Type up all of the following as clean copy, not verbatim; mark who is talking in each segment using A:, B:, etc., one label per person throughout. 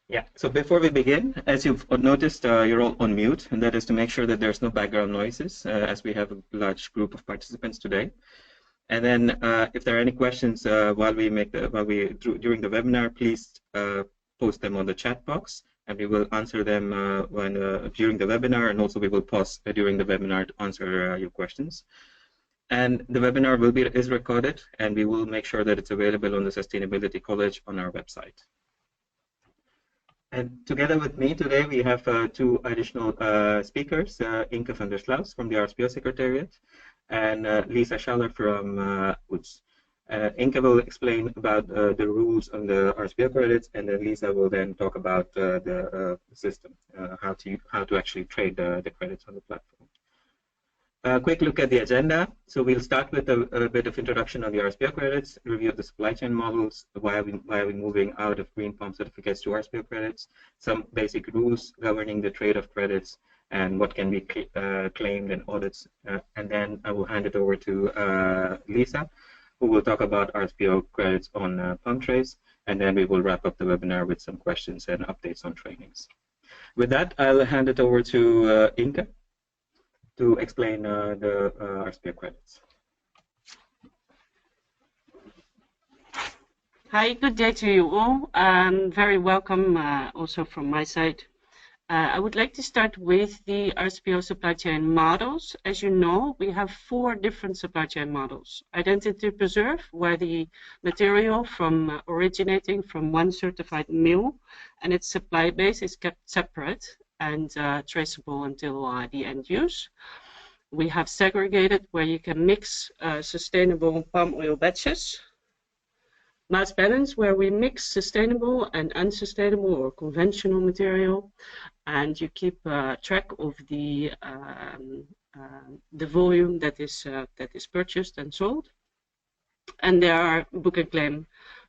A: Yeah, so before we begin, as you've noticed, you're all on mute, and that is to make sure that there's no background noises, as we have a large group of participants today. And then, if there are any questions during the webinar, please post them on the chat box, and we will answer them during the webinar, and also we will pause during the webinar to answer your questions. And the webinar is recorded, and we will make sure that it's available on the Sustainability College on our website. And together with me today, we have two additional speakers, Inke van der Sluis from the Rspo Secretariat and Lisa Schaller from UTS. Inke will explain about the rules on the Rspo credits, and then Lisa will then talk about the system, how to actually trade the credits on the platform. A quick look at the agenda. So we'll start with a bit of introduction on the Rspo credits, review of the supply chain models, why are we moving out of GreenPalm certificates to Rspo credits, some basic rules governing the trade of credits, and what can be claimed and audits. And then I will hand it over to Lisa, who will talk about Rspo credits on PalmTrace, and then we will wrap up the webinar with some questions and updates on trainings. With that, I'll hand it over to Inke to explain the Rspo credits.
B: Hi, good day to you all. Very welcome also from my side. I would like to start with the Rspo supply chain models. As you know, we have 4 different supply chain models. Identity preserve, where the material from originating from one certified mill and its supply base is kept separate and traceable until the end use. We have segregated, where you can mix sustainable palm oil batches. Mass balance, where we mix sustainable and unsustainable or conventional material, and you keep track of the volume that is purchased and sold. And there are book and claim.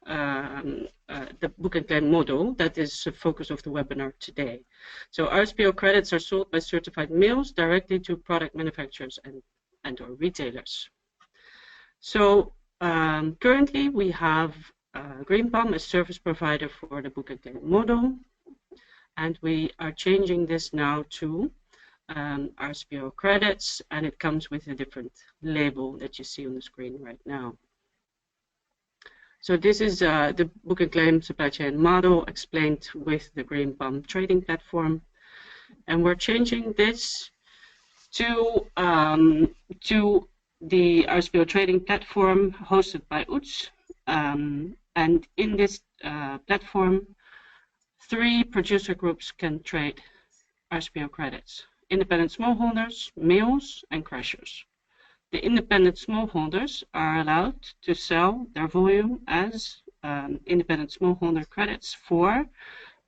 B: The book and claim model that is the focus of the webinar today. So Rspo credits are sold by certified mills directly to product manufacturers and or retailers. So currently we have GreenPalm as service provider for the book and claim model, and we are changing this now to Rspo credits, and it comes with a different label that you see on the screen right now. So this is the book and claim supply chain model explained with the GreenPalm trading platform, and we're changing this to the Rspo trading platform hosted by UTS, and in this platform, 3 producer groups can trade Rspo credits: independent smallholders, mills, and crushers. The independent smallholders are allowed to sell their volume as independent smallholder credits for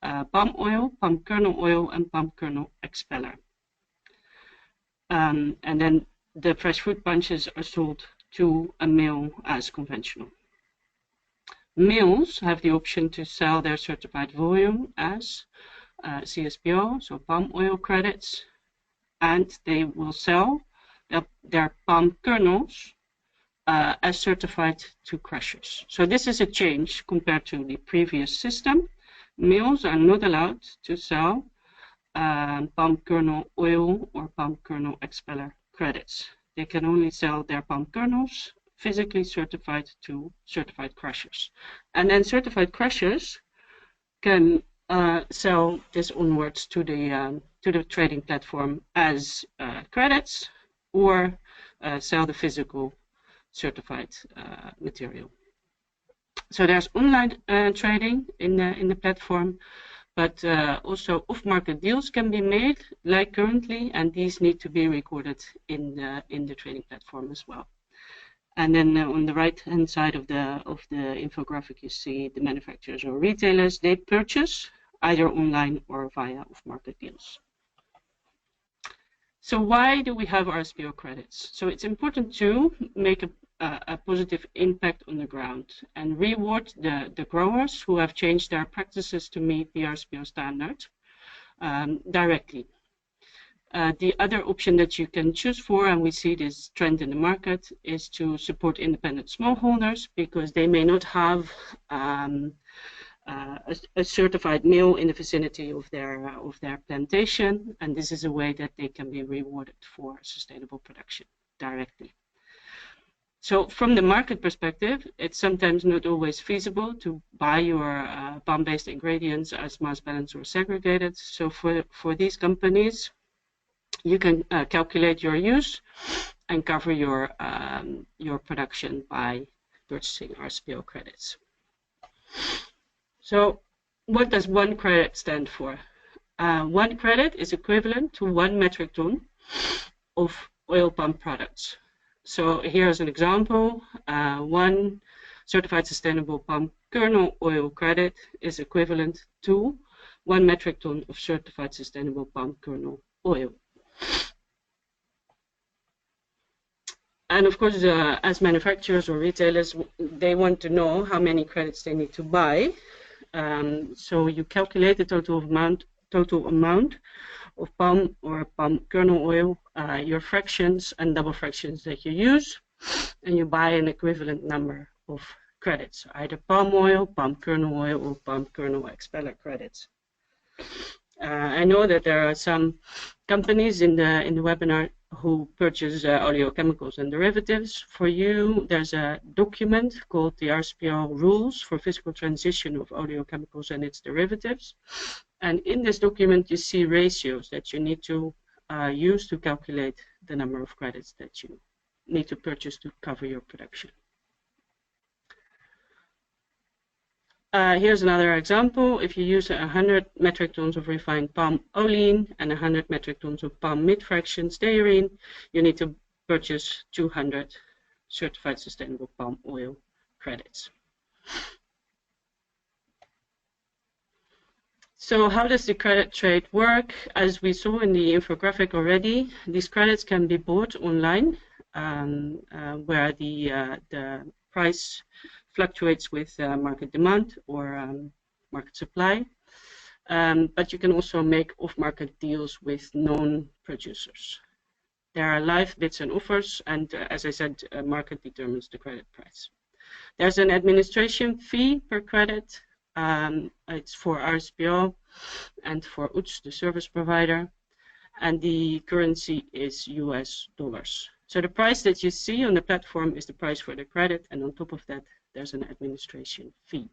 B: palm oil, palm kernel oil, and palm kernel expeller. And then the fresh fruit bunches are sold to a mill as conventional. Mills have the option to sell their certified volume as CSPO, so palm oil credits, and they will sell their palm kernels as certified to crushers. So this is a change compared to the previous system. Mills are not allowed to sell palm kernel oil or palm kernel expeller credits. They can only sell their palm kernels physically certified to certified crushers. And then certified crushers can sell this onwards to the trading platform as credits, or sell the physical certified material. So there's online trading in the platform, but also off-market deals can be made, like currently, and these need to be recorded in the trading platform as well. And then on the right-hand side of the infographic, you see the manufacturers or retailers. They purchase either online or via off-market deals. So why do we have Rspo credits? So it's important to make a positive impact on the ground and reward the growers who have changed their practices to meet the Rspo standard directly. The other option that you can choose for, and we see this trend in the market, is to support independent smallholders, because they may not have a certified mill in the vicinity of their plantation, and this is a way that they can be rewarded for sustainable production directly. So from the market perspective, it's sometimes not always feasible to buy your palm-based ingredients as mass balanced or segregated. So for these companies, you can calculate your use and cover your production by purchasing Spo credits. So what does 1 credit stand for? 1 credit is equivalent to 1 metric ton of oil palm products. So here's an example. 1 certified sustainable palm kernel oil credit is equivalent to 1 metric ton of certified sustainable palm kernel oil. And of course, as manufacturers or retailers, they want to know how many credits they need to buy. So you calculate the total amount of palm or palm kernel oil, your fractions and double fractions that you use, and you buy an equivalent number of credits, either palm oil, palm kernel oil, or palm kernel expeller credits. I know that there are some companies in the webinar who purchase oleochemicals and derivatives. For you, there's a document called the Rspo Rules for Physical Transition of Oleochemicals and its Derivatives. And in this document, you see ratios that you need to use to calculate the number of credits that you need to purchase to cover your production. Here's another example. If you use 100 metric tons of refined palm olein and 100 metric tons of palm mid-fraction stearine, you need to purchase 200 certified sustainable palm oil credits. So how does the credit trade work? As we saw in the infographic already, these credits can be bought online, where the price fluctuates with market demand or market supply. But you can also make off-market deals with known producers. There are live bids and offers, and as I said, market determines the credit price. There's an administration fee per credit. It's for Rspo and for UTS, the service provider, and the currency is US dollars. So the price that you see on the platform is the price for the credit, and on top of that, there's an administration fee.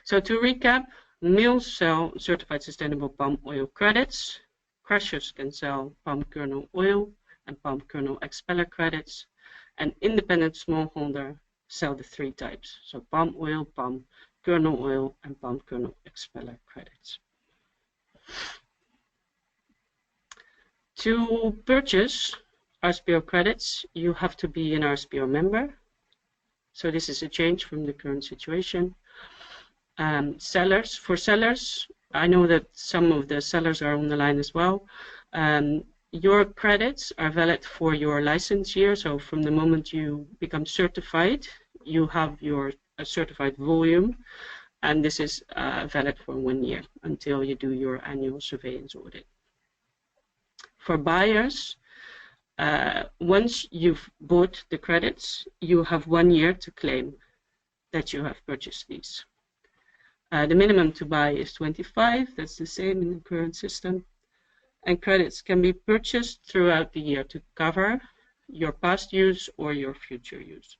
B: So to recap, mills sell certified sustainable palm oil credits, crushers can sell palm kernel oil and palm kernel expeller credits, and independent smallholder sell the 3 types, so palm oil, palm kernel oil, and palm kernel expeller credits. To purchase Rspo credits, you have to be an Rspo member. So this is a change from the current situation. For sellers, I know that some of the sellers are on the line as well. Your credits are valid for your license year. So from the moment you become certified, you have your certified volume, and this is valid for 1 year until you do your annual surveillance audit. For buyers, once you've bought the credits, you have 1 year to claim that you have purchased these. The minimum to buy is 25, that's the same in the current system. And credits can be purchased throughout the year to cover your past use or your future use.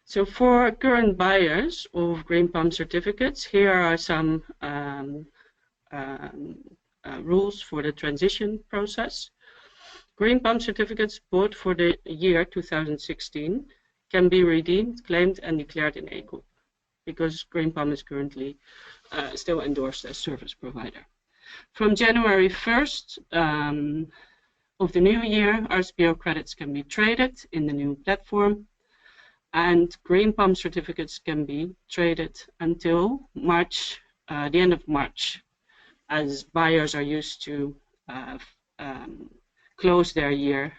B: So for current buyers of GreenPalm certificates, here are some rules for the transition process. GreenPalm certificates bought for the year 2016 can be redeemed, claimed, and declared in A Corp, because GreenPalm is currently still endorsed as service provider. From January 1st of the new year, Rspo credits can be traded in the new platform, and GreenPalm certificates can be traded until March, the end of March, as buyers are used to close their year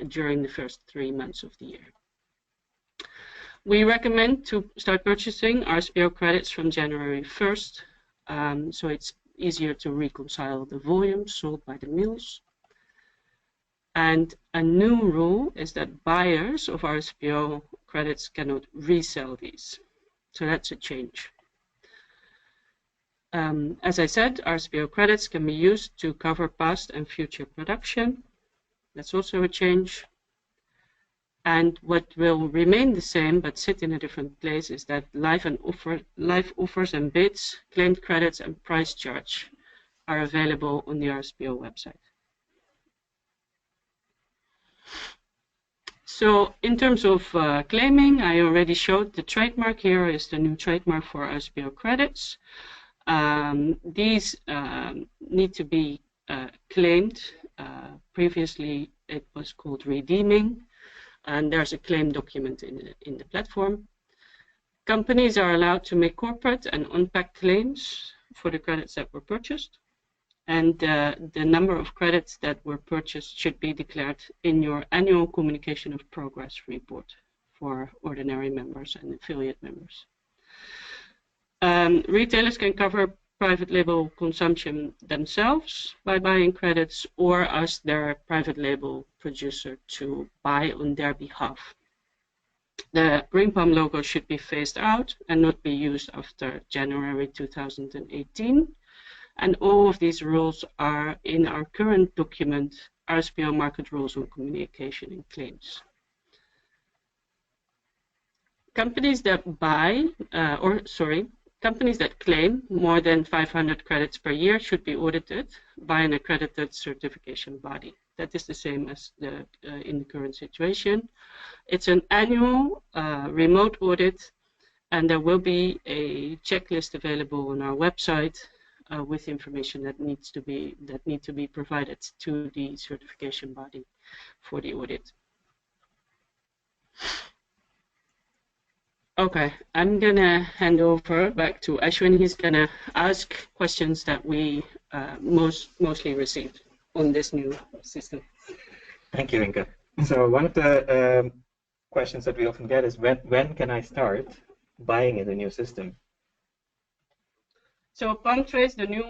B: during the first 3 months of the year. We recommend to start purchasing Rspo credits from January 1st, so it's easier to reconcile the volume sold by the mills. And a new rule is that buyers of Rspo credits cannot resell these. So that's a change. As I said, Rspo credits can be used to cover past and future production. That's also a change. And what will remain the same but sit in a different place is that live offers and bids, claimed credits, and price charge are available on the Rspo website. So in terms of claiming, I already showed the trademark. Here is the new trademark for Rspo credits. These need to be claimed. Previously, it was called redeeming, and there's a claim document in the platform. Companies are allowed to make corporate and unpacked claims for the credits that were purchased. And the number of credits that were purchased should be declared in your annual communication of progress report for ordinary members and affiliate members. Retailers can cover private label consumption themselves by buying credits or ask their private label producer to buy on their behalf. The GreenPalm logo should be phased out and not be used after January 2018. And all of these rules are in our current document, Rspo Market Rules on Communication and Claims. Companies that companies that claim more than 500 credits per year should be audited by an accredited certification body. That is the same as in the current situation. It's an annual remote audit, and there will be a checklist available on our website with information that need to be provided to the certification body for the audit. Okay, I'm gonna hand over back to Ashwin. He's gonna ask questions that we mostly received on this new system.
A: Thank you, Inka. So one of the questions that we often get is when can I start buying in the new system?
B: So PalmTrace, the new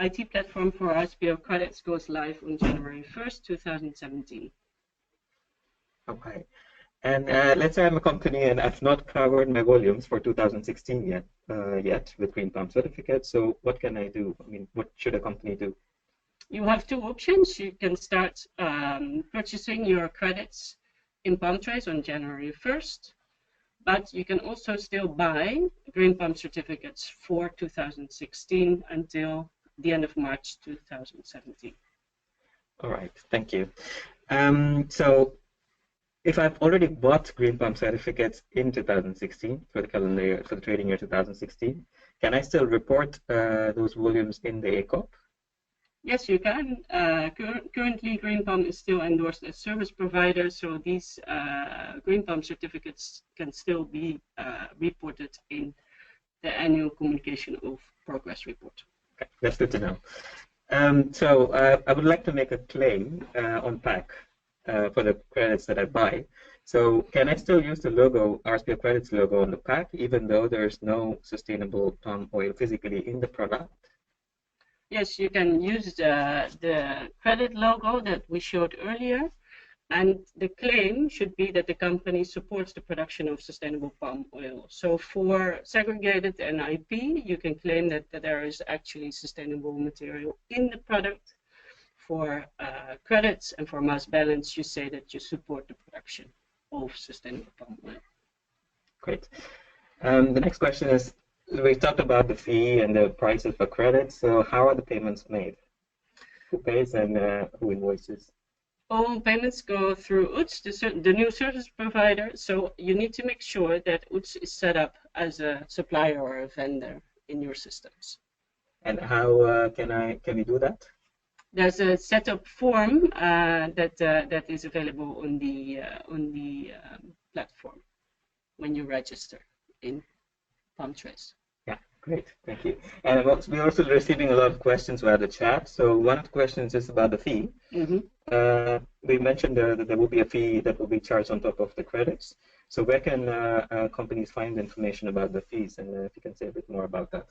B: IT platform for Rspo credits, goes live on January 1st, 2017.
A: Okay. And let's say I'm a company and I've not covered my volumes for 2016 yet with GreenPalm certificates. So what can I do? I mean, what should a company do?
B: You have two options. You can start purchasing your credits in PalmTrace on January 1st. But you can also still buy GreenPalm certificates for 2016 until the end of March 2017.
A: All right, thank you. So if I've already bought GreenPalm certificates in 2016 for the calendar year, for the trading year 2016, can I still report those volumes in the ACOP?
B: Yes, you can. Currently, GreenPalm is still endorsed as service provider, so these GreenPalm certificates can still be reported in the annual communication of progress report.
A: Okay, that's good to know. So I would like to make a claim on PAC for the credits that I buy. So can I still use the logo, Rspo Credits logo on the PAC, even though there's no sustainable palm oil physically in the product?
B: Yes, you can use the credit logo that we showed earlier, and the claim should be that the company supports the production of sustainable palm oil. So for segregated and IP, you can claim that there is actually sustainable material in the product. For credits and for mass balance, you say that you support the production of sustainable palm oil.
A: Great. The next question is, we talked about the fee and the prices for credits. So how are the payments made? Who pays and who invoices?
B: All payments go through UTS, the new service provider. So you need to make sure that UTS is set up as a supplier or a vendor in your systems.
A: And how can we do that?
B: There's a setup form that is available on the platform when you register in PalmTrace.
A: Yeah, great, thank you. And we're also receiving a lot of questions via the chat. So one of the questions is about the fee.
B: Mm-hmm.
A: We mentioned that there will be a fee that will be charged on top of the credits. So where can companies find information about the fees? And if you can say a bit more about that.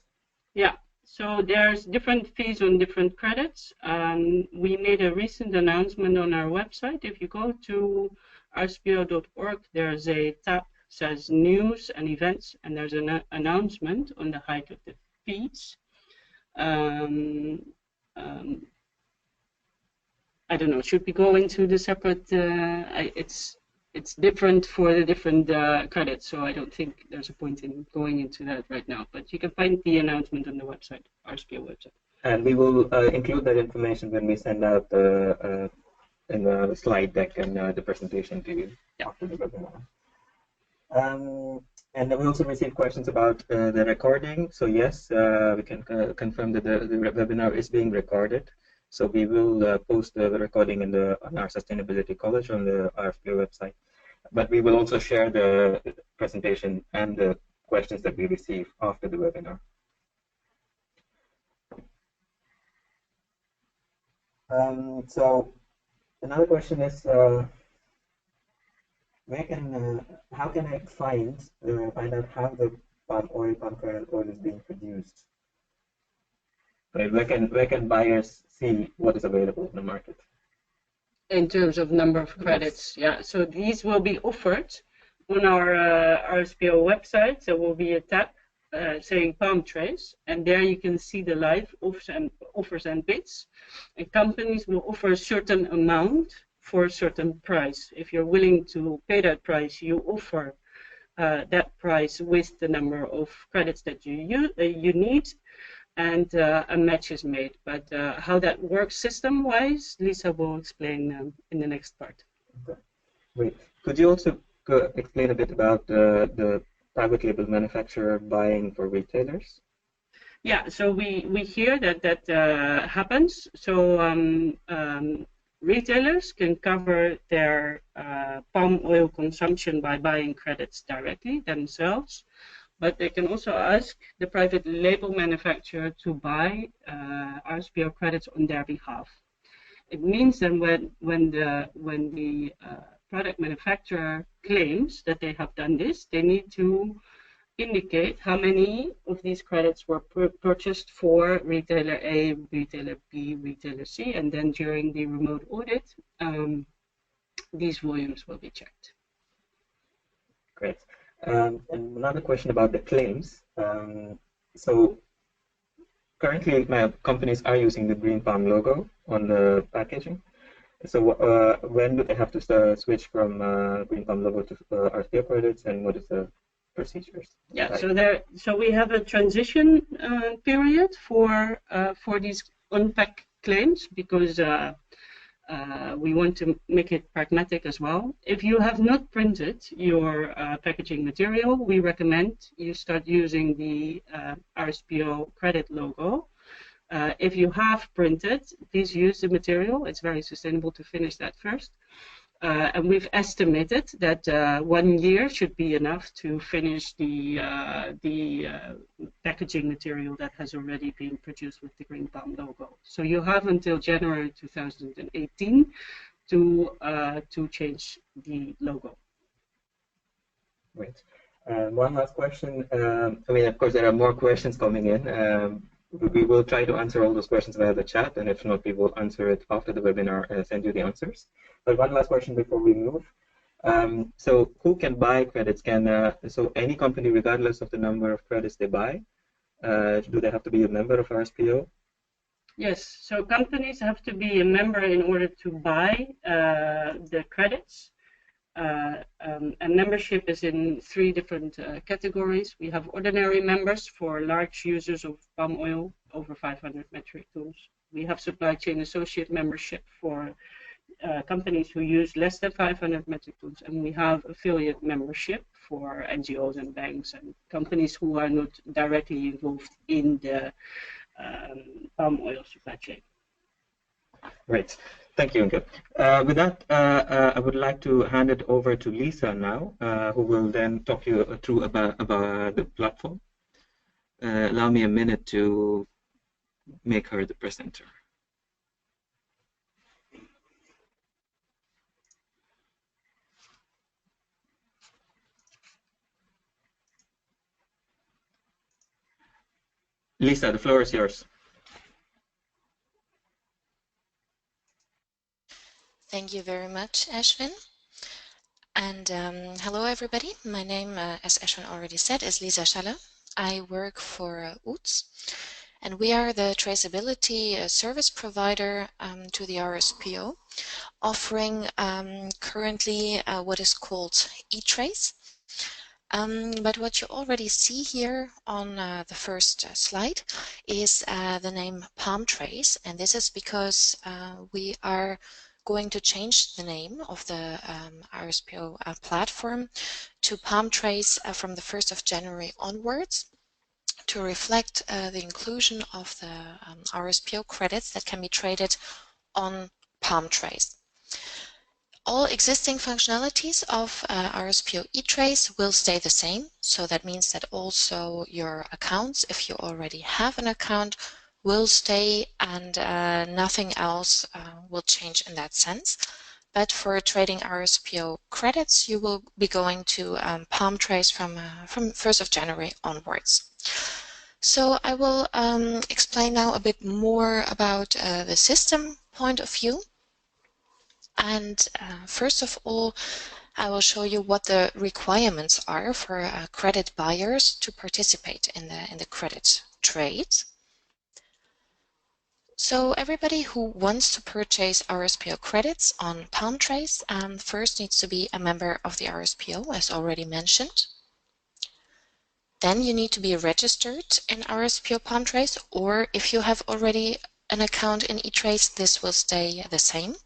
B: Yeah. So there's different fees on different credits. We made a recent announcement on our website. If you go to rspo.org, there's a tab that says news and events, and there's an announcement on the height of the fees. I don't know, should we go into the separate, it's different for the different credits, so I don't think there's a point in going into that right now, but you can find the announcement on the website, Rspo website.
A: And we will include that information when we send out the in the slide deck and the presentation to you after the webinar. And we also received questions about the recording. So yes, we can confirm that the webinar is being recorded. So we will post the recording on our Sustainability College on the RSPO website. But we will also share the presentation and the questions that we receive after the webinar. So another question is, how can I find out how the palm kernel oil is being produced? Right, where can buyers see what is available in the market?
B: In terms of number of credits, yes. Yeah. So these will be offered on our RSPO website. There will be a tab saying palm trace, and there you can see the live offers and bids. And companies will offer a certain amount for a certain price. If you're willing to pay that price, you offer that price with the number of credits that you need, and a match is made. But how that works system-wise, Lisa will explain in the next part.
A: Okay. Great. Could you also explain a bit about the private label manufacturer buying for retailers?
B: Yeah, so we hear that happens. So retailers can cover their palm oil consumption by buying credits directly themselves, but they can also ask the private label manufacturer to buy RSPO credits on their behalf. It means that when the product manufacturer claims that they have done this, they need to indicate how many of these credits were purchased for retailer A, retailer B, retailer C, and then during the remote audit, these volumes will be checked.
A: Great. And another question about the claims. So currently, companies are using the GreenPalm logo on the packaging. So when do they have to switch from GreenPalm logo to RSPO credits, and what is the procedures?
B: Yeah, so we have a transition period for these unpacked claims, because we want to make it pragmatic as well. If you have not printed your packaging material, we recommend you start using the RSPO credit logo. If you have printed, please use the material. It's very sustainable to finish that first. And we've estimated that 1 year should be enough to finish the packaging material that has already been produced with the GreenPalm logo. So you have until January 2018 to change the logo.
A: Great. One last question. I mean, of course, there are more questions coming in. We will try to answer all those questions via the chat, and if not, we will answer it after the webinar and send you the answers. But one last question before we move. So who can buy credits? So any company, regardless of the number of credits they buy, do they have to be a member of RSPO?
B: Yes, so companies have to be a member in order to buy the credits. And membership is in 3 different categories. We have ordinary members for large users of palm oil, over 500 metric tons. We have supply chain associate membership for companies who use less than 500 metric tons, and we have affiliate membership for NGOs and banks and companies who are not directly involved in the palm oil supply chain.
A: Right. Thank you, Inge. With that, I would like to hand it over to Lisa now, who will then talk you through about the platform. Allow me a minute to make her the presenter. Lisa, the floor is yours.
C: Thank you very much, Ashwin. And hello, everybody. My name, as Ashwin already said, is Lisa Schaller. I work for UTS, and we are the traceability service provider to the RSPO, offering currently what is called eTrace. But what you already see here on the first slide is the name Palm Trace, and this is because we are going to change the name of the RSPO platform to Palm Trace from the 1st of January onwards to reflect the inclusion of the RSPO credits that can be traded on Palm Trace. All existing functionalities of RSPO eTrace will stay the same. So that means that also your accounts, if you already have an account, will stay, and nothing else will change in that sense. But for trading RSPO credits, you will be going to Palm Trace from 1st of January onwards. So I will explain now a bit more about the system point of view. And first of all, I will show you what the requirements are for credit buyers to participate in the credit trade. So everybody who wants to purchase RSPO credits on Palm Trace first needs to be a member of the RSPO, as already mentioned. Then you need to be registered in RSPO Palm Trace, or if you have already an account in eTrace, this will stay the same.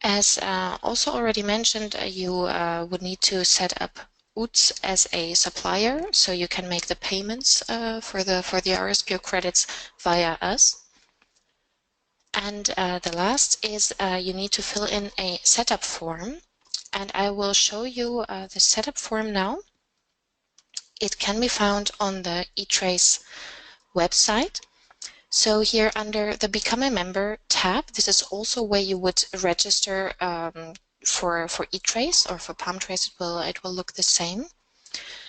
C: As also already mentioned, you would need to set up UTS as a supplier, so you can make the payments for the RSPO credits via us. And the last is you need to fill in a setup form, and I will show you the setup form now. It can be found on the eTrace website. So here under the Become a Member tab, this is also where you would register for eTrace, or for Palm Trace it will look the same.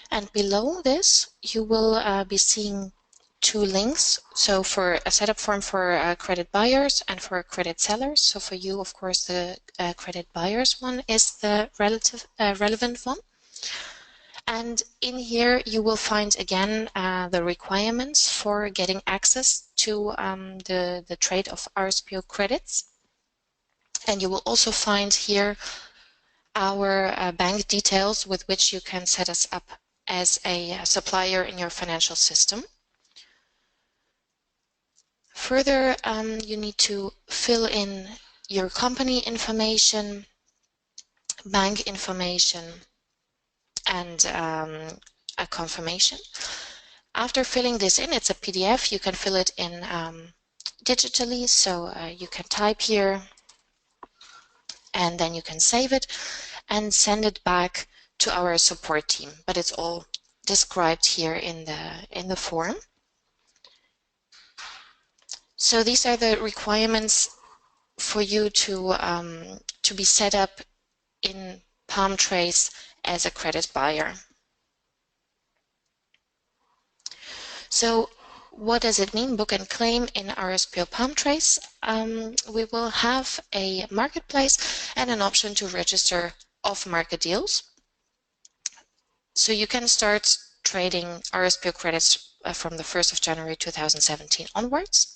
C: And below this, you will be seeing two links. So for a setup form for credit buyers and for credit sellers. So for you, of course, the credit buyers one is the relevant one. And in here, you will find again the requirements for getting access to the trade of RSPO credits. And you will also find here our bank details with which you can set us up as a supplier in your financial system. Further, you need to fill in your company information, bank information, and a confirmation. After filling this in, it's a PDF, you can fill it in digitally, so you can type here and then you can save it and send it back to our support team, but it's all described here in the form. So these are the requirements for you to be set up in Palm Trace as a credit buyer. So what does it mean, book and claim in RSPO Palm Trace? We will have a marketplace and an option to register off-market deals. So you can start trading RSPO credits from the 1st of January 2017 onwards.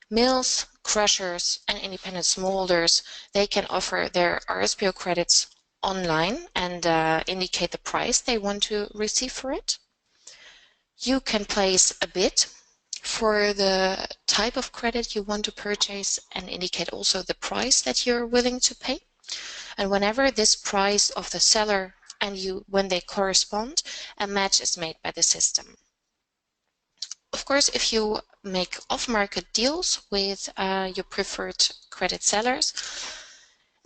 C: Mills, crushers, and independent smallholders, they can offer their RSPO credits online and indicate the price they want to receive for it. You can place a bid for the type of credit you want to purchase and indicate also the price that you're willing to pay. And whenever this price of the seller and you, when they correspond, a match is made by the system. Of course, if you make off-market deals with your preferred credit sellers,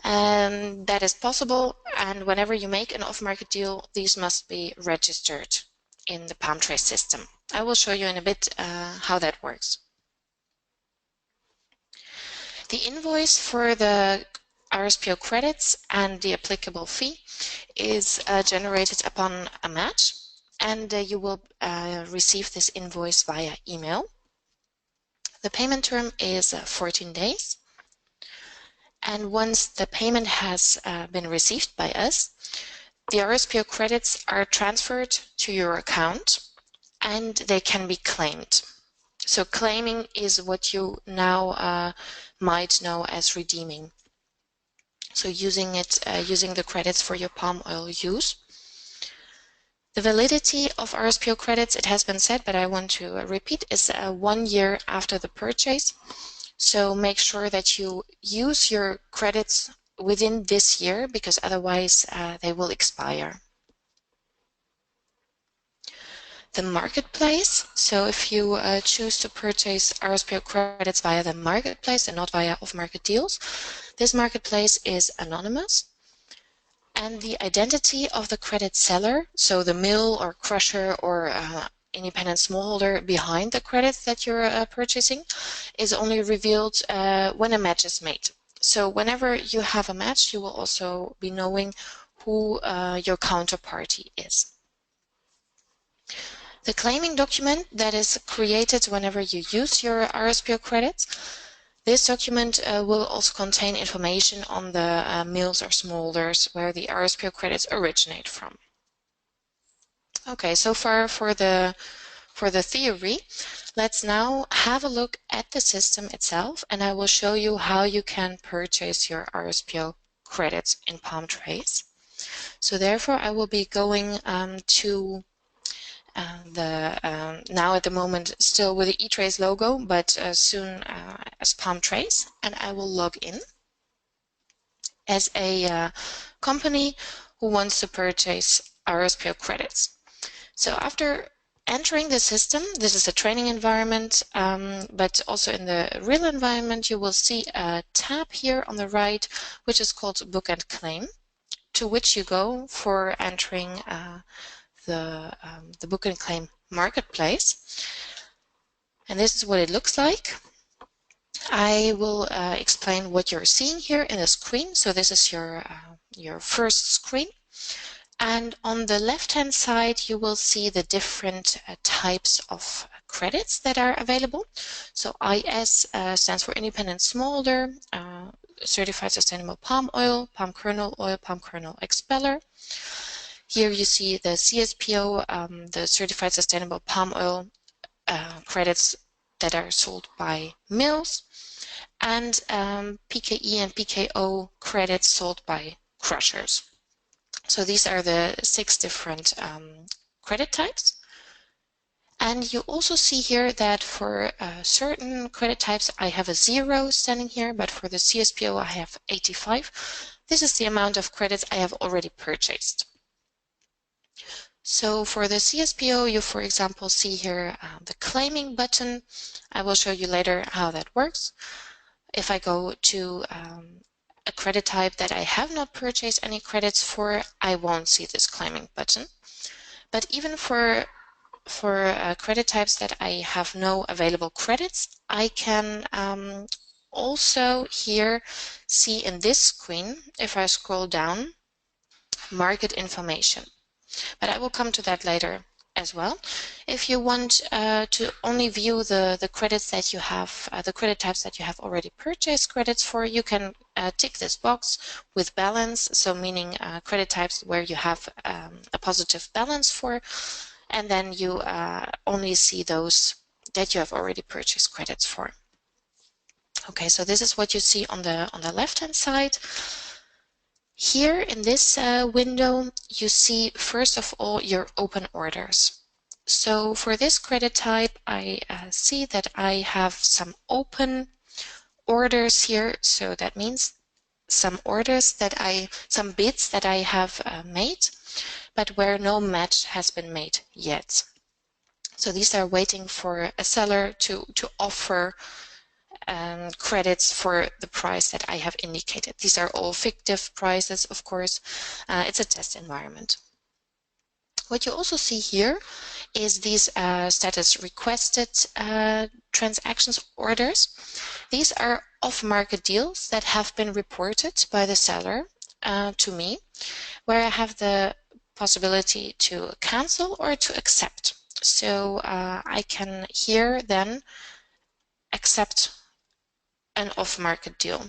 C: that is possible. And whenever you make an off-market deal, these must be registered in the Palm Trace system. I will show you in a bit how that works. The invoice for the RSPO credits and the applicable fee is generated upon a match. and you will receive this invoice via email. The payment term is 14 days. And once the payment has been received by us, the Rspo credits are transferred to your account and they can be claimed. So claiming is what you now might know as redeeming. So using the credits for your palm oil use. The validity of Rspo credits, it has been said, but I want to repeat, is 1 year after the purchase. So make sure that you use your credits within this year, because otherwise they will expire. The marketplace. So if you choose to purchase Rspo credits via the marketplace and not via off-market deals, this marketplace is anonymous. And the identity of the credit seller, so the mill or crusher or independent smallholder behind the credits that you're purchasing, is only revealed when a match is made. So whenever you have a match, you will also be knowing who your counterparty is. The claiming document that is created whenever you use your Rspo credits, this document will also contain information on the mills or smallholders where the Rspo credits originate from. Okay, so far for the theory. Let's now have a look at the system itself, and I will show you how you can purchase your Rspo credits in Palm Trace. So therefore I will be going to now at the moment still with the eTrace logo, but soon as Palm Trace, and I will log in as a company who wants to purchase Rspo credits. So after entering the system, this is a training environment, but also in the real environment you will see a tab here on the right which is called Book and Claim, to which you go for entering the Book and Claim marketplace. And this is what it looks like. I will explain what you're seeing here in the screen. So this is your first screen. And on the left-hand side, you will see the different types of credits that are available. So IS stands for Independent Smallholder, Certified Sustainable Palm Oil, Palm Kernel Oil, Palm Kernel Expeller. Here you see the CSPO, the Certified Sustainable Palm Oil credits that are sold by mills, and PKE and PKO credits sold by crushers. So these are the 6 different credit types. And you also see here that for certain credit types I have a 0 standing here, but for the CSPO I have 85. This is the amount of credits I have already purchased. So for the CSPO, you, for example, see here the claiming button. I will show you later how that works. If I go to a credit type that I have not purchased any credits for, I won't see this claiming button. But even for credit types that I have no available credits, I can also here see in this screen, if I scroll down, market information. But I will come to that later as well. If you want to only view the credits that you have, the credit types that you have already purchased credits for, you can tick this box with balance, so meaning credit types where you have a positive balance for, and then you only see those that you have already purchased credits for. Okay, so this is what you see on the left-hand side. Here in this window, you see first of all your open orders. So for this credit type, I see that I have some open orders here. So that means some orders that some bids that I have made, but where no match has been made yet. So these are waiting for a seller to offer credits for the price that I have indicated. These are all fictive prices, of course. It's a test environment. What you also see here is these status requested transactions orders. These are off-market deals that have been reported by the seller to me, where I have the possibility to cancel or to accept. So I can here then accept an off-market deal.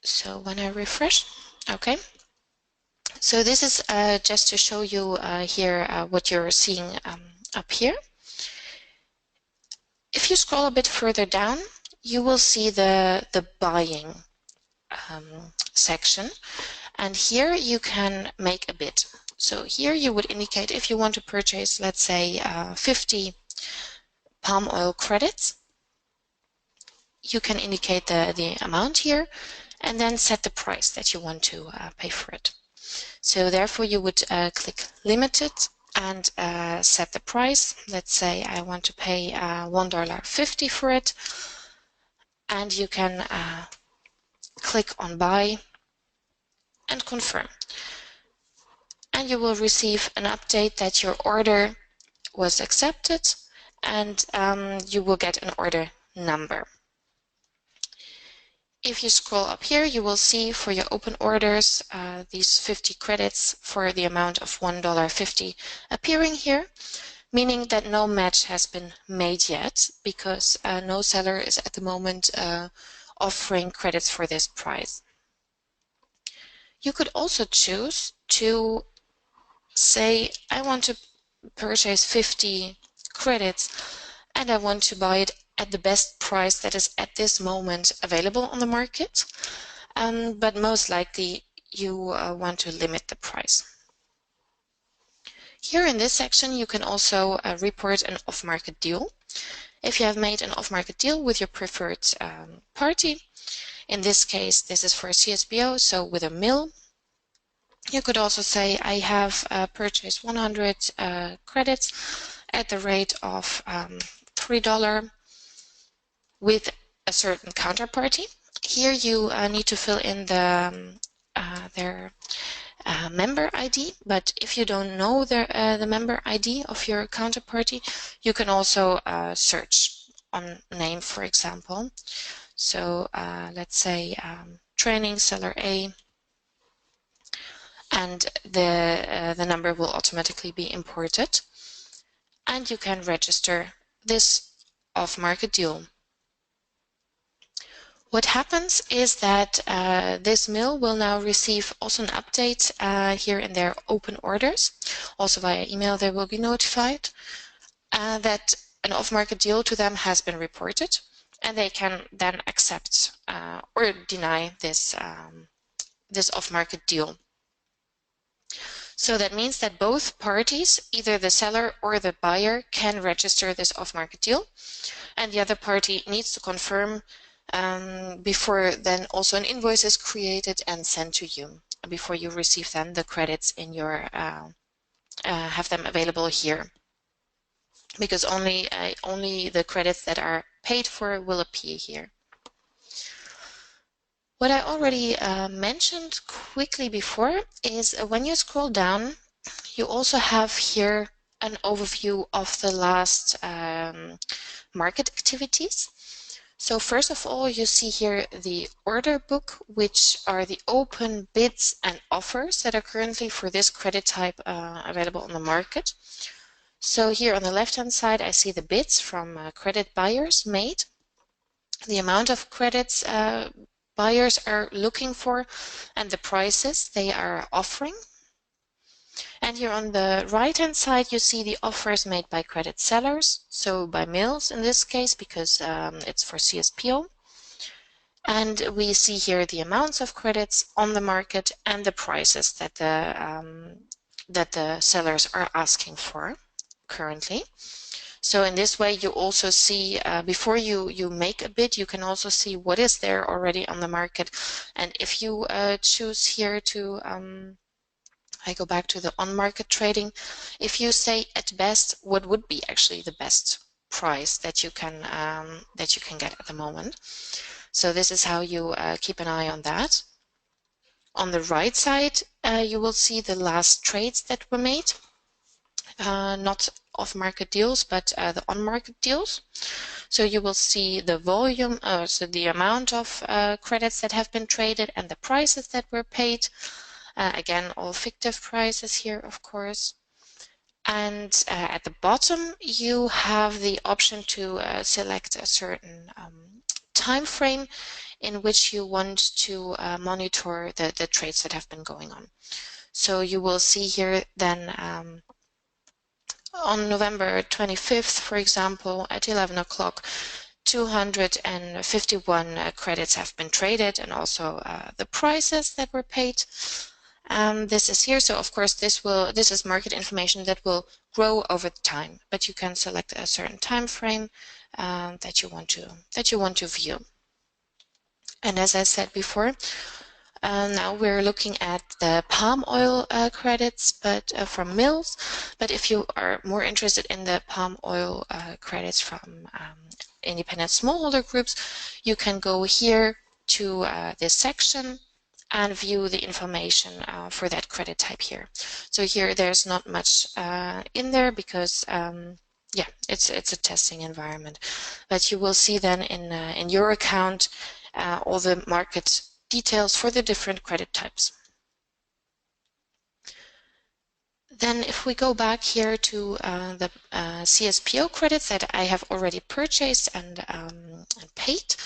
C: So when I refresh, okay. So this is just to show you here what you're seeing up here. If you scroll a bit further down, you will see the buying section, and here you can make a bid. So here you would indicate if you want to purchase, let's say, 50 palm oil credits. You can indicate the amount here and then set the price that you want to pay for it. So therefore you would click limited and set the price. Let's say I want to pay $1.50 for it, and you can click on buy and confirm. And you will receive an update that your order was accepted, and you will get an order number. If you scroll up here, you will see for your open orders these 50 credits for the amount of $1.50 appearing here, meaning that no match has been made yet, because no seller is at the moment offering credits for this price. You could also choose to say, I want to purchase 50 credits and I want to buy it at the best price that is at this moment available on the market, but most likely you want to limit the price. Here in this section you can also report an off-market deal. If you have made an off-market deal with your preferred party, in this case this is for a CSPO, so with a mill, you could also say I have purchased 100 credits at the rate of $3 with a certain counterparty. Here you need to fill in their member ID, but if you don't know the member ID of your counterparty, you can also search on name, for example. So let's say training seller A, and the number will automatically be imported, and you can register this off-market deal. What happens is that this mill will now receive also an update here in their open orders. Also via email they will be notified that an off-market deal to them has been reported, and they can then accept or deny this, this off-market deal. So that means that both parties, either the seller or the buyer, can register this off-market deal, and the other party needs to confirm before then also an invoice is created and sent to you, before you receive then the credits in your have them available here, because only the credits that are paid for will appear here. What I already mentioned quickly before is when you scroll down, you also have here an overview of the last market activities. So first of all, you see here the order book, which are the open bids and offers that are currently for this credit type available on the market. So here on the left-hand side, I see the bids from credit buyers made, the amount of credits buyers are looking for, and the prices they are offering. And here on the right-hand side, you see the offers made by credit sellers, so by mills in this case, because it's for CSPO. And we see here the amounts of credits on the market and the prices that the sellers are asking for currently. So in this way, you also see, before you make a bid, you can also see what is there already on the market. And if you choose here to I go back to the on-market trading. If you say at best, what would be actually the best price that you can get at the moment? So this is how you keep an eye on that. On the right side, you will see the last trades that were made, not off-market deals, but the on-market deals. So you will see the volume, so the amount of credits that have been traded and the prices that were paid. Again, all fictive prices here, of course. And at the bottom, you have the option to select a certain time frame in which you want to monitor the trades that have been going on. So you will see here then on November 25th, for example, at 11 o'clock, 251 credits have been traded, and also the prices that were paid. This is here, so of course this is market information that will grow over time, but you can select a certain time frame that you want to view. And as I said before, now we're looking at the palm oil credits, but from mills. But if you are more interested in the palm oil credits from independent smallholder groups, you can go here to this section and view the information for that credit type here. So here there's not much in there because yeah, it's a testing environment. But you will see then in your account all the market details for the different credit types. Then if we go back here to the CSPO credits that I have already purchased and paid,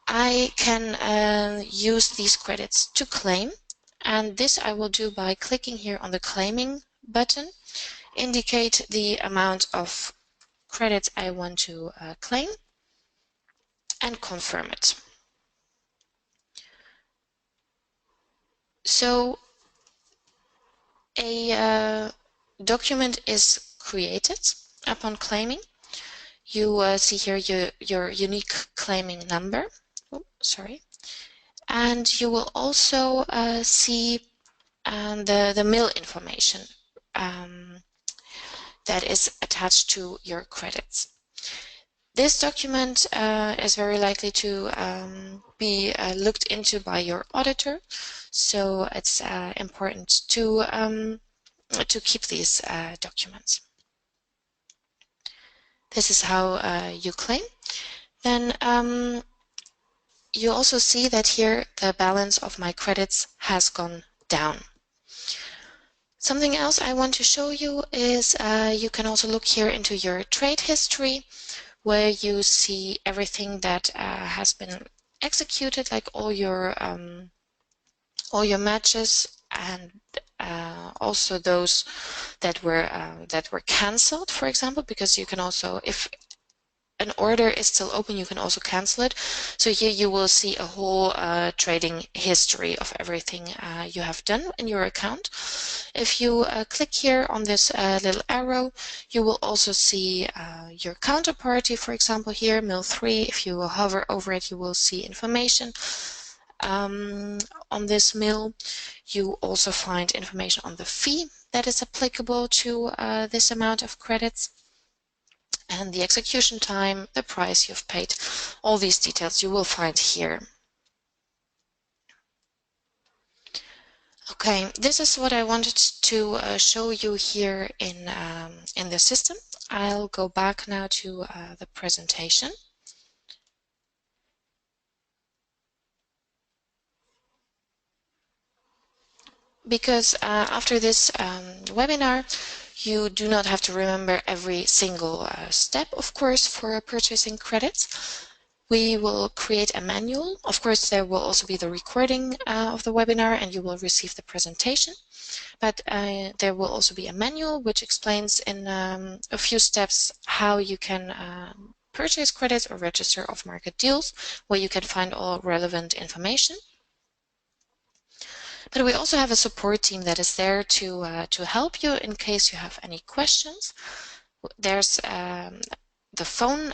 C: I can use these credits to claim, and this I will do by clicking here on the claiming button, indicate the amount of credits I want to claim, and confirm it. So a document is created upon claiming. You see here your unique claiming number. Oh, sorry. And you will also see the mill information that is attached to your credits. This document is very likely to be looked into by your auditor, so it's important to keep these documents. This is how you claim. Then you also see that here the balance of my credits has gone down. Something else I want to show you is you can also look here into your trade history, where you see everything that has been executed, like all your matches, and also those that were cancelled, for example, because you can also, if an order is still open, you can also cancel it. So here you will see a whole trading history of everything you have done in your account. If you click here on this little arrow, you will also see your counterparty, for example here, mill 3. If you hover over it, you will see information on this mill. You also find information on the fee that is applicable to this amount of credits, and the execution time, the price you've paid. All these details you will find here. Okay, this is what I wanted to show you here in the system. I'll go back now to the presentation. Because after this webinar, you do not have to remember every single step, of course, for purchasing credits. We will create a manual. Of course, there will also be the recording of the webinar, and you will receive the presentation. But there will also be a manual which explains in a few steps how you can purchase credits or register off-market deals, where you can find all relevant information. But we also have a support team that is there to help you in case you have any questions. There's the phone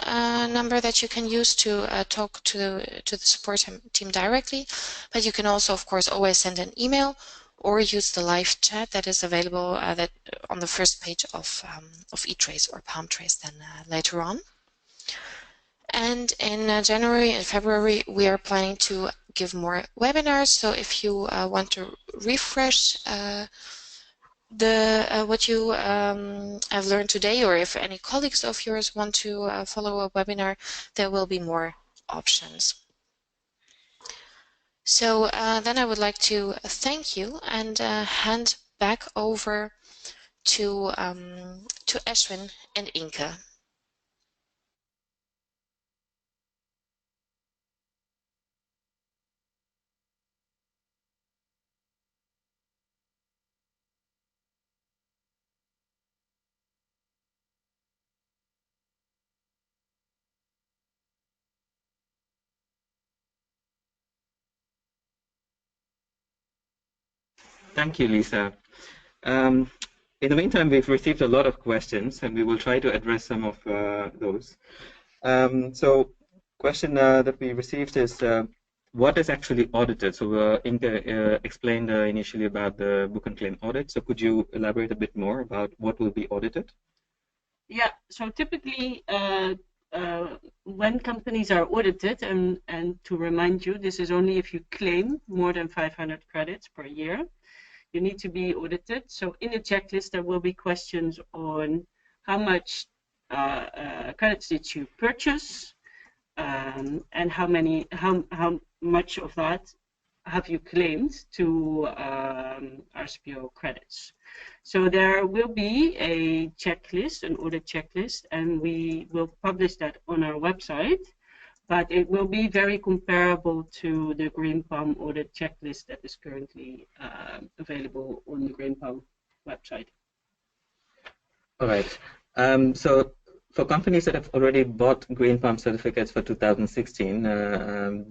C: number that you can use to talk to the support team directly, but you can also, of course, always send an email or use the live chat that is available that on the first page of eTrace or PalmTrace then later on. And in January and February, we are planning to give more webinars. So if you want to refresh what you have learned today, or if any colleagues of yours want to follow a webinar, there will be more options. So then I would like to thank you and hand back over to Ashwin and Inke.
A: Thank you, Lisa. In the meantime, we've received a lot of questions, and we will try to address some of those. So, question that we received is, what is actually audited? So, Inge explained initially about the book and claim audit. So, could you elaborate a bit more about what will be audited?
B: Yeah, so typically when companies are audited, and to remind you, this is only if you claim more than 500 credits per year, you need to be audited. So in the checklist, there will be questions on how much credits did you purchase, and how much of that have you claimed to Rspo credits. So there will be a checklist, an audit checklist, and we will publish that on our website. But it will be very comparable to the GreenPalm audit checklist that is currently available on the GreenPalm website.
A: All right. So for companies that have already bought GreenPalm certificates for 2016,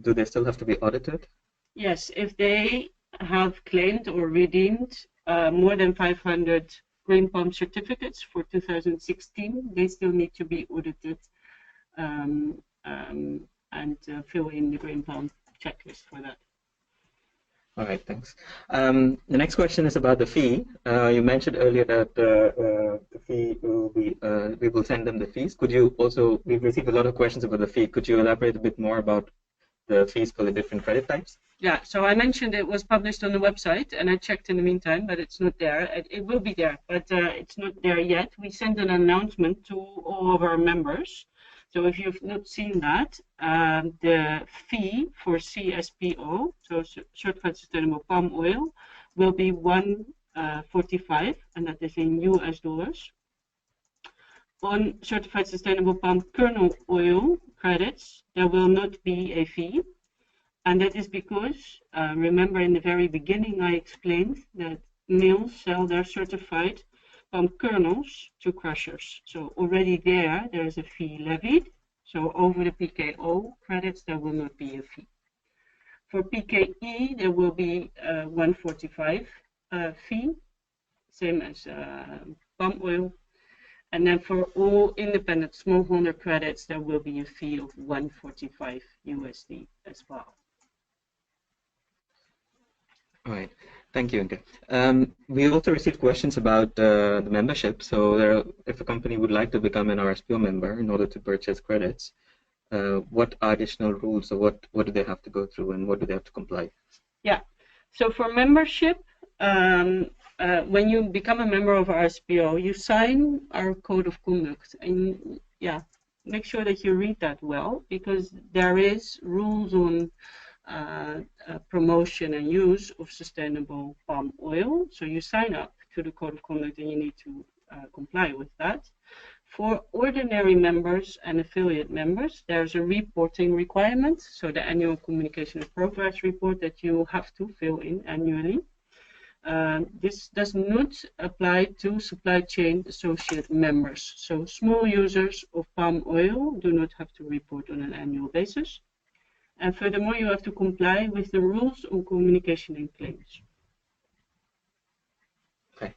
A: do they still have to be audited?
B: Yes, if they have claimed or redeemed more than 500 GreenPalm certificates for 2016, they still need to be audited and fill in the GreenPalm checklist for that.
A: All right, thanks. The next question is about the fee. You mentioned earlier that the fee will be, we will send them the fees. Could you also, we've received a lot of questions about the fee. Could you elaborate a bit more about the fees for the different credit types?
B: Yeah, so I mentioned it was published on the website, and I checked in the meantime, but it's not there. It will be there, but it's not there yet. We sent an announcement to all of our members. So if you've not seen that, the fee for CSPO, so Certified Sustainable Palm Oil, will be $145, and that is in US dollars. On Certified Sustainable Palm Kernel Oil credits, there will not be a fee. And that is because, remember in the very beginning I explained that mills sell their certified palm kernels to crushers. So already there is a fee levied. So over the PKO credits, there will not be a fee. For PKE, there will be a $145 fee, same as palm oil. And then for all independent smallholder credits, there will be a fee of $145 USD as well.
A: All right, thank you, Inge. We also received questions about the membership. So if a company would like to become an RSPO member in order to purchase credits, what are additional rules, or what do they have to go through, and what do they have to comply?
B: Yeah, so for membership, when you become a member of RSPO, you sign our code of conduct, and yeah, make sure that you read that well, because there is rules on promotion and use of sustainable palm oil. So you sign up to the code of conduct and you need to comply with that. For ordinary members and affiliate members, there's a reporting requirement. So the annual communication of progress report that you have to fill in annually. This does not apply to supply chain associate members. So small users of palm oil do not have to report on an annual basis. And furthermore, you have to comply with the rules on communication and claims.
A: Okay.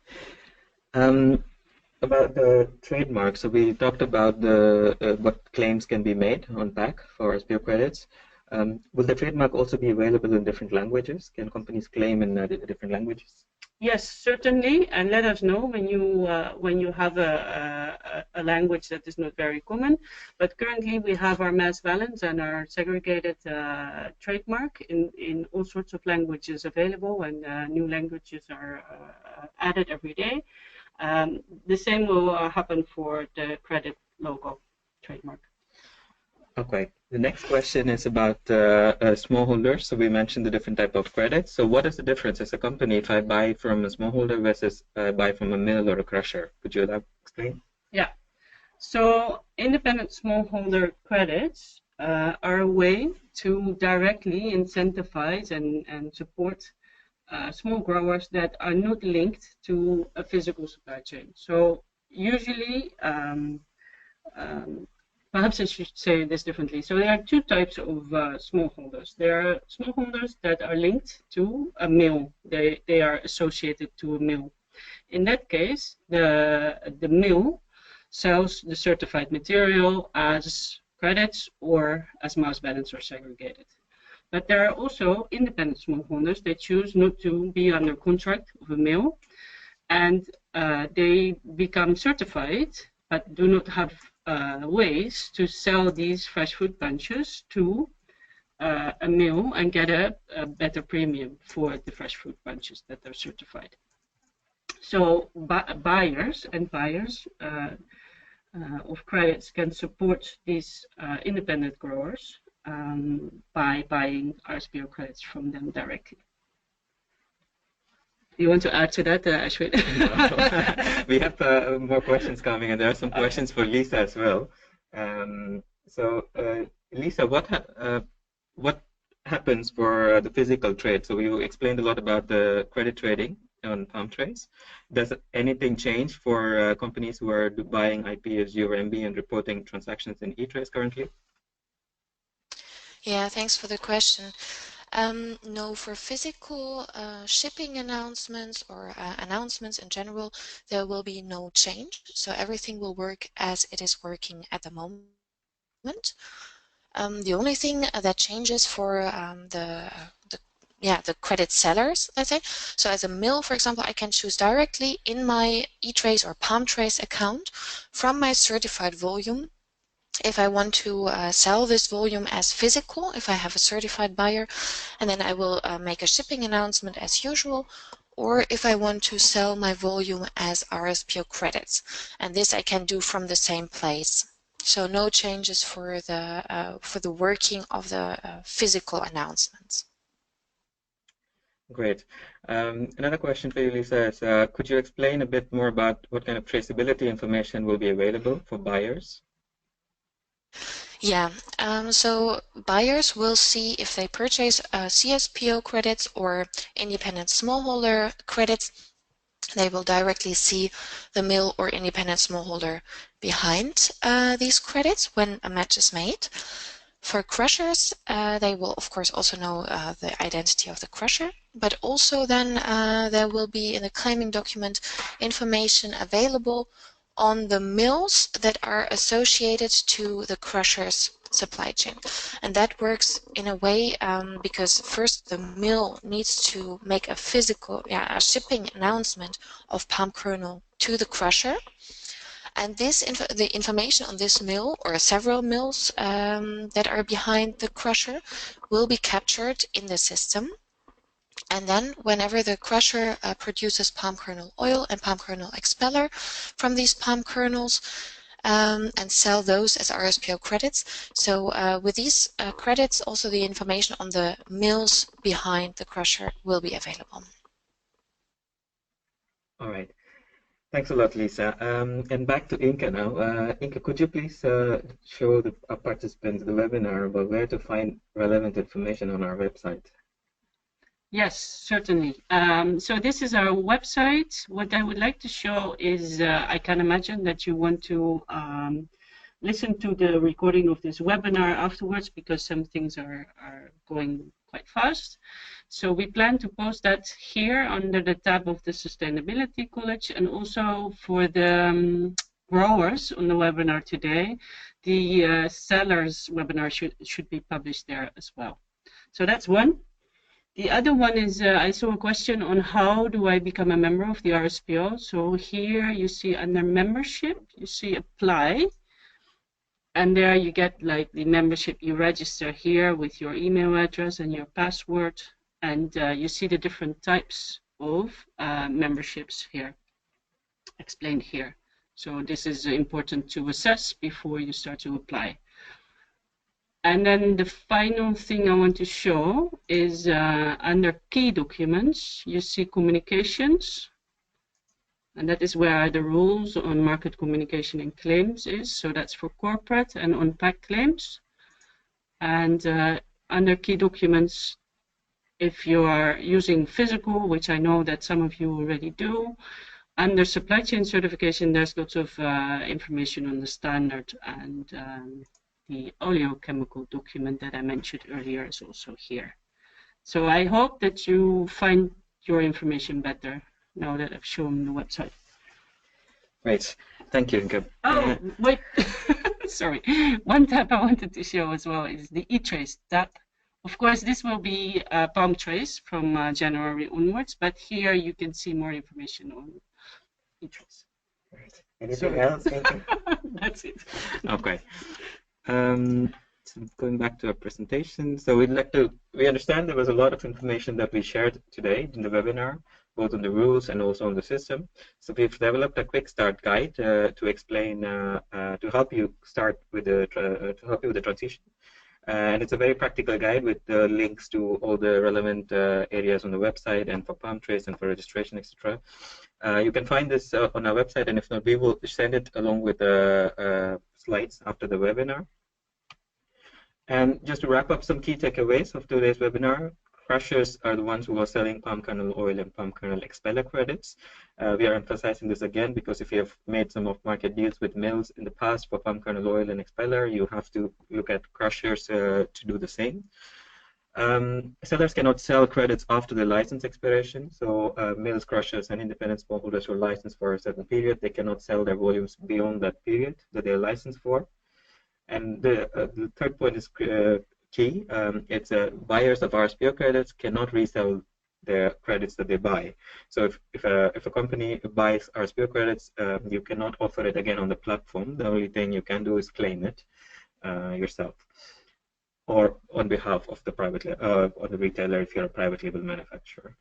A: About the trademark, so we talked about what claims can be made on pack for SPO credits. Will the trademark also be available in different languages? Can companies claim in different languages?
B: Yes, certainly, and let us know when you have a language that is not very common. But currently, we have our mass balance and our segregated trademark in all sorts of languages available, and new languages are added every day. The same will happen for the credit logo trademark.
A: Okay. The next question is about smallholders. So we mentioned the different type of credits. So what is the difference as a company if I buy from a smallholder versus buy from a mill or a crusher? Could you explain?
B: Yeah. So independent smallholder credits are a way to directly incentivize and support small growers that are not linked to a physical supply chain. So usually, perhaps I should say this differently. So there are two types of smallholders. There are smallholders that are linked to a mill. They are associated to a mill. In that case, the mill sells the certified material as credits or as mass balance or segregated. But there are also independent smallholders that choose not to be under contract of a mill, and they become certified but do not have ways to sell these fresh fruit bunches to a mill and get a better premium for the fresh fruit bunches that are certified. So buyers of credits can support these independent growers by buying Spo credits from them directly. You want to add to that, Ashwin?
A: No. We have more questions coming, and there are some questions for Lisa as well. Lisa, what happens for the physical trade? So you explained a lot about the credit trading on palm trays. Does anything change for companies who are buying IPSG or MB and reporting transactions in e-trace currently?
C: Yeah, thanks for the question. No, for physical shipping announcements or announcements in general, there will be no change. So everything will work as it is working at the moment. The only thing that changes for the credit sellers, let's say. So as a mill, for example, I can choose directly in my e-trace or palm trace account from my certified volume if I want to sell this volume as physical, if I have a certified buyer, and then I will make a shipping announcement as usual, or if I want to sell my volume as Rspo credits. And this I can do from the same place. So no changes for the working of the physical announcements.
A: Great. Another question for you, Lisa, is could you explain a bit more about what kind of traceability information will be available for buyers?
C: Yeah, so buyers will see if they purchase CSPO credits or independent smallholder credits, they will directly see the mill or independent smallholder behind these credits when a match is made. For crushers, they will of course also know the identity of the crusher, but also then there will be in the claiming document information available on the mills that are associated to the crusher's supply chain. And that works in a way because first the mill needs to make a physical, a shipping announcement of palm kernel to the crusher. And the information on this mill or several mills that are behind the crusher will be captured in the system. And then whenever the crusher produces palm kernel oil and palm kernel expeller from these palm kernels and sell those as Rspo credits. So with these credits, also the information on the mills behind the crusher will be available.
A: All right. Thanks a lot, Lisa. And back to Inka now. Inka, could you please show the participants the webinar about where to find relevant information on our website?
B: Yes, certainly. So this is our website. What I would like to show is, I can imagine that you want to listen to the recording of this webinar afterwards because some things are going quite fast. So we plan to post that here under the tab of the Sustainability College, and also for the growers on the webinar today, the sellers webinar should be published there as well. So that's one. The other one is I saw a question on how do I become a member of the RSPO. So here you see under membership, you see apply. And there you get like the membership. You register here with your email address and your password. And you see the different types of memberships here, explained here. So this is important to assess before you start to apply. And then the final thing I want to show is under key documents, you see communications. And that is where the rules on market communication and claims is. So that's for corporate and unpacked claims. And under key documents, if you are using physical, which I know that some of you already do, under supply chain certification, there's lots of information on the standard, and the oleochemical document that I mentioned earlier is also here. So I hope that you find your information better now that I've shown the website.
A: Great. Thank you, Inge.
B: Oh, wait. Sorry. One tab I wanted to show as well is the eTrace tab. Of course, this will be Palm Trace from January onwards, but here you can see more information on eTrace.
A: Right. Anything else?
B: That's it.
A: Okay. So going back to our presentation, so we understand there was a lot of information that we shared today in the webinar, both on the rules and also on the system. So we've developed a quick start guide to explain, to help you start with the transition. And it's a very practical guide with links to all the relevant areas on the website and for Palm Trace and for registration, etc. You can find this on our website, and if not, we will send it along with the slides after the webinar. And just to wrap up some key takeaways of today's webinar, crushers are the ones who are selling palm kernel oil and palm kernel expeller credits. We are emphasizing this again because if you have made some off-market deals with mills in the past for palm kernel oil and expeller, you have to look at crushers to do the same. Sellers cannot sell credits after the license expiration, so mills, crushers, and independent smallholders who are licensed for a certain period, they cannot sell their volumes beyond that period that they're licensed for. And the third point is key. It's buyers of RSPO credits cannot resell the credits that they buy. So if a company buys RSPO credits, you cannot offer it again on the platform. The only thing you can do is claim it yourself, or on behalf of the or the retailer if you're a private label manufacturer.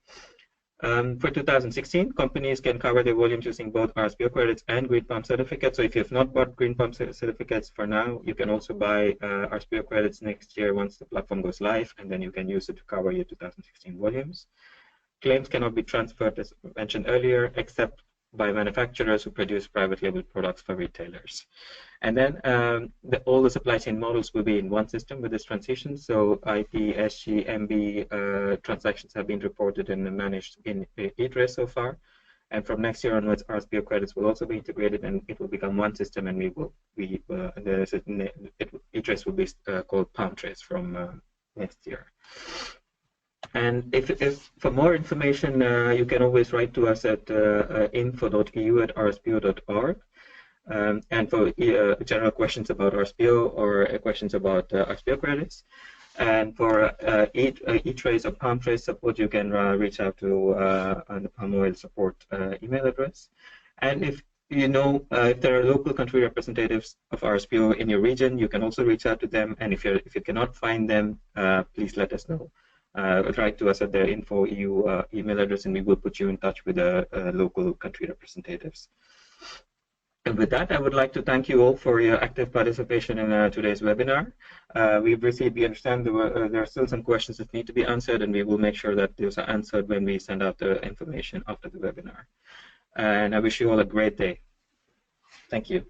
A: For 2016, companies can cover their volumes using both RSPO credits and GreenPalm certificates. So if you have not bought GreenPalm certificates for now, you can also buy RSPO credits next year once the platform goes live, and then you can use it to cover your 2016 volumes. Claims cannot be transferred, as mentioned earlier, except by manufacturers who produce private label products for retailers. And then all the supply chain models will be in one system with this transition. So IP, SG, MB transactions have been reported and managed in eTrace so far. And from next year onwards, RSPO credits will also be integrated, and it will become one system. And eTrace will be called Palm Trace from next year. And if for more information, you can always write to us at info.eu@rspo.org. And for general questions about RSPO or questions about RSPO credits. And for eTrace or Palm Trace support, you can reach out to the Palm Oil support email address. And if you know if there are local country representatives of RSPO in your region, you can also reach out to them. And if you cannot find them, please let us know. Write to us at the info EU email address, and we will put you in touch with the local country representatives. And with that, I would like to thank you all for your active participation in today's webinar. We understand there are still some questions that need to be answered, and we will make sure that those are answered when we send out the information after the webinar. And I wish you all a great day. Thank you.